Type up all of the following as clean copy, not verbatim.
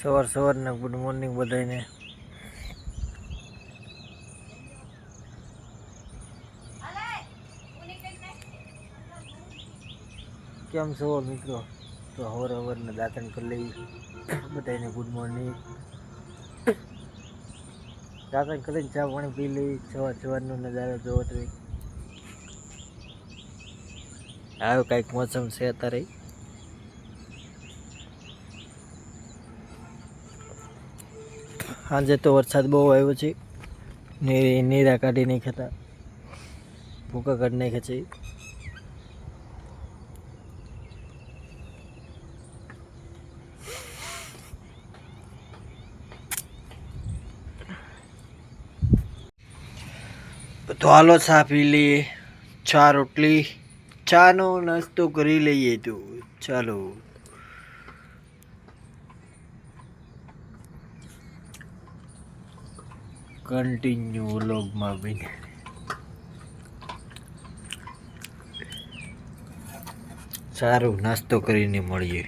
સવારના good morning બધાને. કેમ છો મિત્રો? તો હવારના દાંતણ કરી લઈ બધાને ગુડ મોર્નિંગ. દાંતણ કરીને ચા પાણી પી લઈ. સવારનો નજારો જોવો તો આવ્યો કાંઈક મોસમ છે અત્યારે. આજે તો વરસાદ બહુ આવ્યો છે. નીરા કાઢી નાખ્યા હતા, ભૂકા કાઢી નાખ્યા છે. તો હાલો ચા પી લઈએ, ચા રોટલી, ચાનો નાસ્તો કરી લઈએ. તો ચાલો કન્ટિન્યુ વ્લોગમાં બને. સારું, નાસ્તો કરીને મળીએ.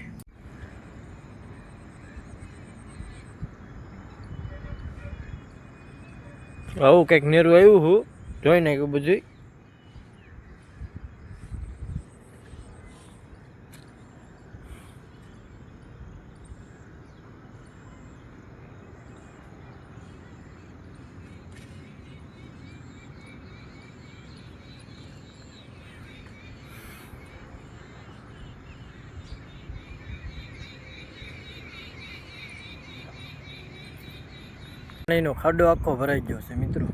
આવું કંઈક નેરું આવ્યું હું જોઈ નાખ્યું બધું. પાણીનો ખાડો આખો ભરાઈ ગયો છે મિત્રો.